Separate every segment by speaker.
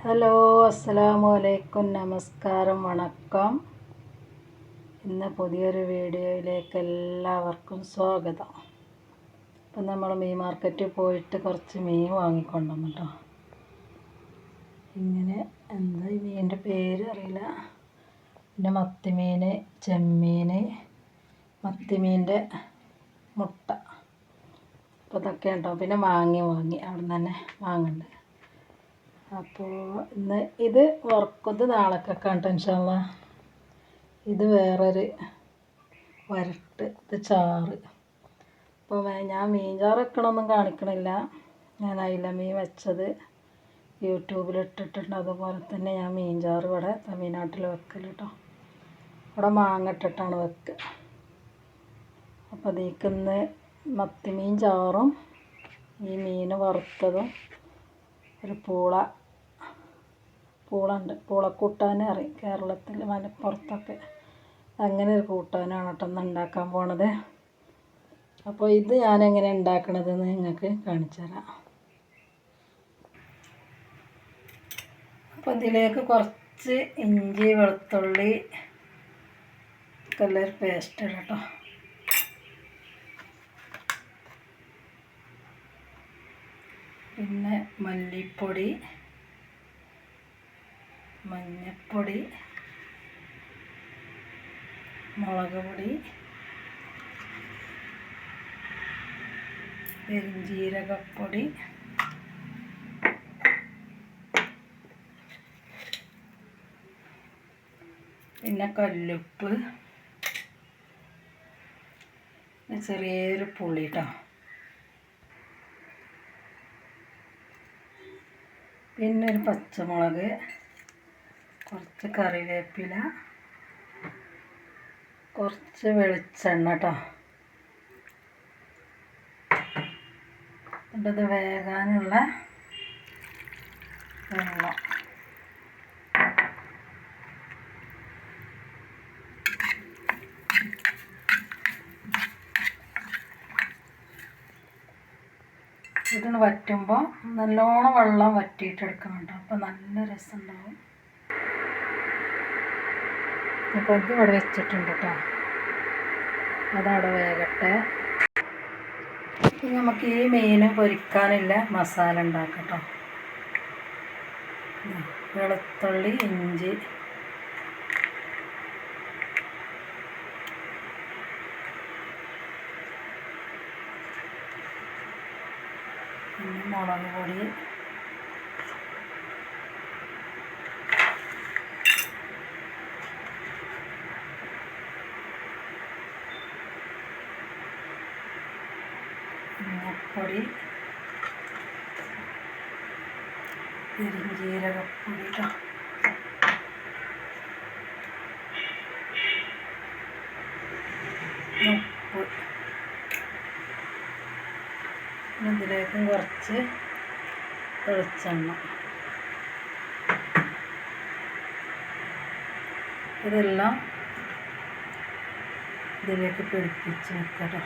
Speaker 1: Hello, അസ്സലാമു അലൈക്കും, നമസ്കാരം, വണക്കം. ഇന്ന് പുതിയൊരു വീഡിയോയിലേക്ക് എല്ലാവർക്കും സ്വാഗതം. ഇപ്പം നമ്മൾ മീൻ മാർക്കറ്റിൽ പോയിട്ട് കുറച്ച് മീൻ വാങ്ങിക്കൊണ്ടുവന്നു കേട്ടോ. ഇങ്ങനെ എന്താ ഈ മീനിൻ്റെ പേര് അറിയില്ല. പിന്നെ മത്തിമീൻ, ചെമ്മീൻ, മത്തിമീൻ്റെ മുട്ട, അപ്പോൾ ഇതൊക്കെ ഉണ്ടോ. പിന്നെ വാങ്ങി അവിടെ നിന്ന് തന്നെ വാങ്ങുന്നുണ്ട്. അപ്പോൾ ഇന്ന് ഇത് വറുക്കുന്നത് നാളേക്കൊക്കെ ഉണ്ട് ഇൻഷാ അള്ളാ. ഇത് വേറൊരു വരട്ട്, ഇത് ചാറ്. അപ്പോൾ ഞാൻ മീൻ ചാറ് വെക്കണമൊന്നും കാണിക്കണില്ല. ഞാൻ അയില മീൻ വെച്ചത് യൂട്യൂബിലിട്ടിട്ടുണ്ട്. അതുപോലെ തന്നെ ഞാൻ മീൻ ചാറ് ഇവിടെ തമിഴ്നാട്ടിൽ വെക്കൽ കേട്ടോ. ഇവിടെ മാങ്ങ ഇട്ടിട്ടാണ് വെക്കുക. അപ്പോൾ അതിലേക്കിന്ന് മത്തിമീൻ ചാറും ഈ മീൻ വറുത്തതും ഒരു പൂളുണ്ട്, പൂളക്കൂട്ടാൻ അറിയും കേരളത്തിൽ, മലപ്പുറത്തൊക്കെ അങ്ങനെ ഒരു കൂട്ടാനാണ് കേട്ടോ ഇന്ന് ഉണ്ടാക്കാൻ പോണത്. അപ്പോൾ ഇത് ഞാനെങ്ങനെ ഉണ്ടാക്കണതെന്ന് നിങ്ങൾക്ക് കാണിച്ചു തരാം. അപ്പോൾ ഇതിലേക്ക് കുറച്ച് ഇഞ്ചി, വെളുത്തുള്ളി ഒക്കെ പേസ്റ്റ് ഇടാം കേട്ടോ. പിന്നെ മല്ലിപ്പൊടി, മഞ്ഞൾപ്പൊടി, മുളക് പൊടി, പെരുംജീരകപ്പൊടി, പിന്നെ കല്ലുപ്പ്, ചെറിയൊരു പുളി കേട്ടോ. പിന്നെ ഒരു പച്ചമുളക്, കുറച്ച് കറിവേപ്പില, കുറച്ച് വെളിച്ചെണ്ണ കേട്ടോ. എന്നിട്ടത് വേകാനുള്ള വെള്ളം. ഇതൊന്ന് വറ്റുമ്പോൾ നല്ലോണം വെള്ളം വറ്റിയിട്ടെടുക്കണം കേട്ടോ. അപ്പോൾ നല്ല രസമുണ്ടാവും. അപ്പോൾ ഇത് ഇവിടെ വെച്ചിട്ടുണ്ട് കേട്ടോ. അതവിടെ വേകട്ടെ. നമുക്ക് ഈ മീൻ പൊരിക്കാനില്ല മസാല ഉണ്ടാക്കാം കേട്ടോ. വെളുത്തുള്ളി, ഇഞ്ചി, പിന്നെ മുളക് പൊടി, മഞ്ഞൾപ്പൊടി, പെരുംജീരകപ്പൊടി കേട്ടോ. ഉപ്പ്. ഇതിലേക്കും കുറച്ച് വെളിച്ചെണ്ണ. ഇതെല്ലാം ഇതിലേക്ക് പിടിപ്പിച്ച് വെക്കട്ടോ.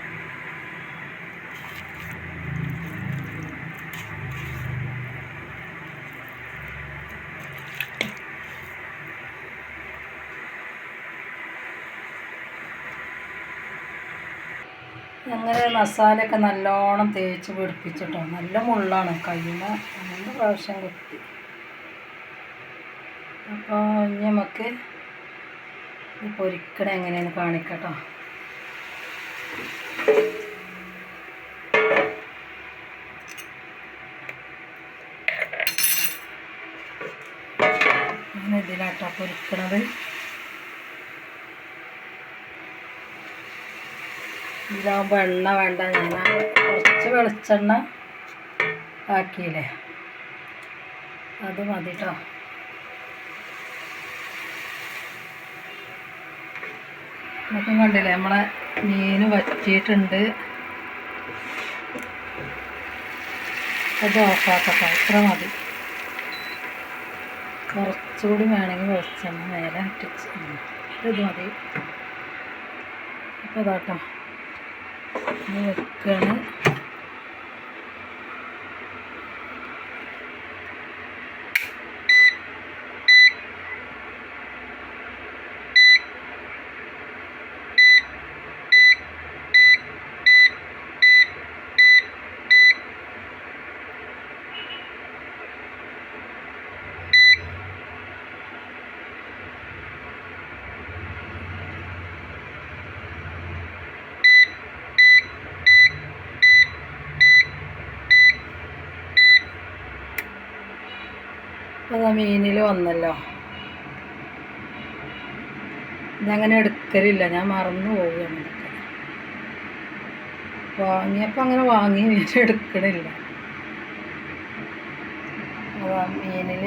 Speaker 1: അങ്ങനെ മസാലയൊക്കെ നല്ലോണം തേച്ച് പിടിപ്പിച്ചിട്ടോ. നല്ല മുള്ളാണ്, കയ്യിൽ 2 പ്രാവശ്യം കുത്തി. അപ്പോൾ ഇനി നമുക്ക് ഇത് പൊരിക്കണ എങ്ങനെയെന്ന് കാണിക്കട്ടോ. അങ്ങനെ ഇതിലാട്ടോ പൊരിക്കണത്. ഇതിലാകുമ്പോൾ എണ്ണ വേണ്ട. ഞാൻ കുറച്ച് വെളിച്ചെണ്ണ ആക്കിയില്ലേ, അത് മതി കേട്ടോ. നമുക്ക് കണ്ടില്ലേ നമ്മളെ മീൻ വറ്റിയിട്ടുണ്ട്. അത് ഓഫാക്കട്ടോ. ഇത്ര മതി. കുറച്ചുകൂടി വേണമെങ്കിൽ വെളിച്ചെണ്ണ മേലെ ഇട്ടിച്ച് ഇത് മതി. അപ്പോൾ ഇതാട്ടോ ഇത് വെക്കുകയാണ്. അതാ മീനിൽ വന്നല്ലോ. ഇതങ്ങനെ എടുക്കലില്ല, ഞാൻ മറന്നു പോവുകയാണ്. വാങ്ങിയപ്പോൾ അങ്ങനെ വാങ്ങി എടുക്കണില്ല. അതാ മീനിൽ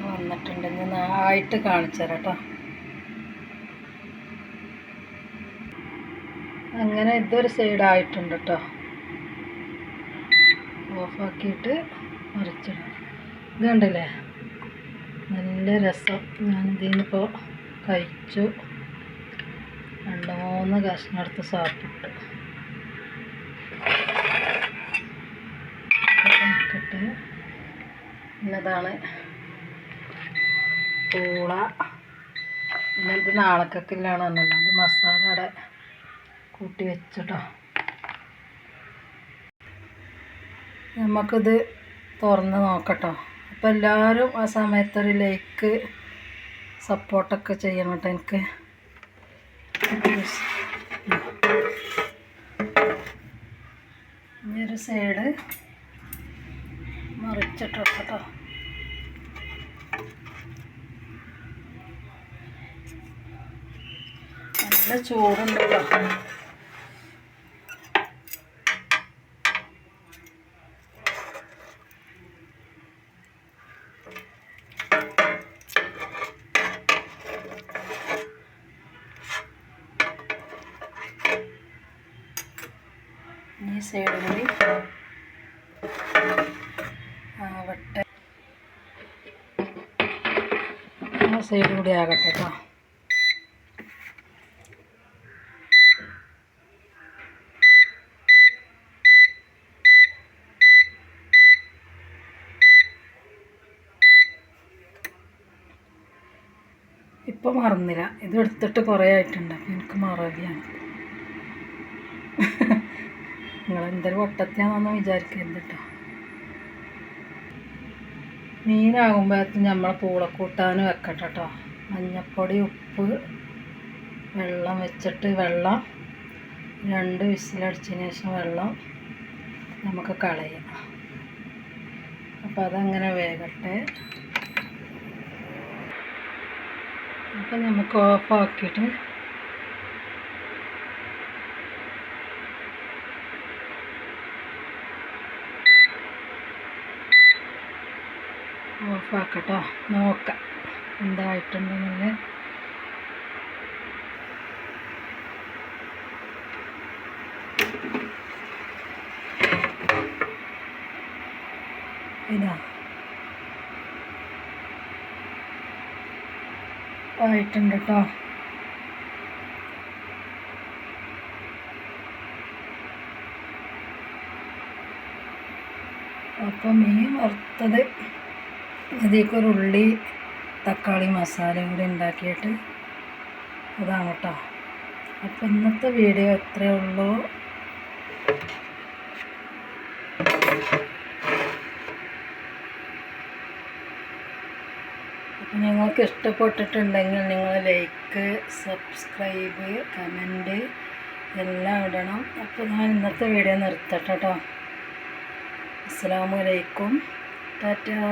Speaker 1: വന്നിട്ടുണ്ട്. ഇനി ആയിട്ട് കാണിച്ചു തരാം കേട്ടോ. അങ്ങനെ ഇതൊരു സൈഡായിട്ടുണ്ട് കേട്ടോ. ഓഫാക്കിയിട്ട് മറിച്ചിടാം. ഇത് കണ്ടില്ലേ, നല്ല രസം. ഞാനിതിൽ നിന്നിപ്പോൾ കഴിച്ചു. 2-3 കഷ്ണം എടുത്ത് സാപ്പിട്ടു. ഇട്ടിട്ട് പിന്നതാണ് പൂള. പിന്നെ ഇത് നാളെക്കൊക്കെല്ലാണ് പറഞ്ഞല്ലോ. അത് മസാല അവിടെ കൂട്ടി വെച്ചിട്ടോ. നമുക്കിത് തുറന്ന് നോക്കട്ടോ. അപ്പോൾ എല്ലാവരും ആ സമയത്തൊരു ലൈക്ക് സപ്പോർട്ടൊക്കെ ചെയ്യണം കേട്ടോ. എനിക്ക് ഈ ഒരു സൈഡ് മറിച്ചിട്ടോ കേട്ടോ. നല്ല ചൂടുണ്ട് കേട്ടോ. ഈ സൈഡ് കൂടി ആവട്ടെ. ആ സൈഡ് കൂടി ആകട്ടെ കേട്ടോ. ഇപ്പം മറന്നില്ല, ഇത് എടുത്തിട്ട് കുറേ ആയിട്ടുണ്ട്. അപ്പം എനിക്ക് മറവിയാണ്. നിങ്ങളെന്തൊരു വട്ടത്തിയാണെന്നൊന്നും വിചാരിക്കരുത് കേട്ടോ. മീനാകുമ്പോഴത്തേക്കും നമ്മൾ പൂളക്കൂട്ടാൻ വെക്കട്ടെ കേട്ടോ. മഞ്ഞൾപ്പൊടി, ഉപ്പ്, വെള്ളം വെച്ചിട്ട് 2 വിസിലടിച്ചതിന് ശേഷം വെള്ളം നമുക്ക് കളയാം. അപ്പം അതങ്ങനെ വേകട്ടെ. അപ്പം നമുക്ക് ഓഫാക്കിയിട്ട് ഓഫാക്കട്ടോ. നോക്കാം എന്തായിട്ടുണ്ടെന്നുള്ളത്. ഇതാ ആയിട്ടുണ്ട് കേട്ടോ. അപ്പം മീൻ വറുത്തത് ഇതിലേക്കൊരു ഉള്ളി തക്കാളി മസാല കൂടി ഉണ്ടാക്കിയിട്ട് അതാണ് കേട്ടോ. അപ്പം ഇന്നത്തെ വീഡിയോ ഇത്രയേ ഉള്ളൂ. അപ്പം നിങ്ങൾക്ക് ഇഷ്ടപ്പെട്ടിട്ടുണ്ടെങ്കിൽ നിങ്ങൾ ലൈക്ക്, സബ്സ്ക്രൈബ്, കമൻറ്റ് എല്ലാം ഇടണം. അപ്പോൾ ഞാൻ ഇന്നത്തെ വീഡിയോ നിർത്തട്ടെ കേട്ടോ. അസ്സലാമു അലൈക്കും. ടാറ്റാ.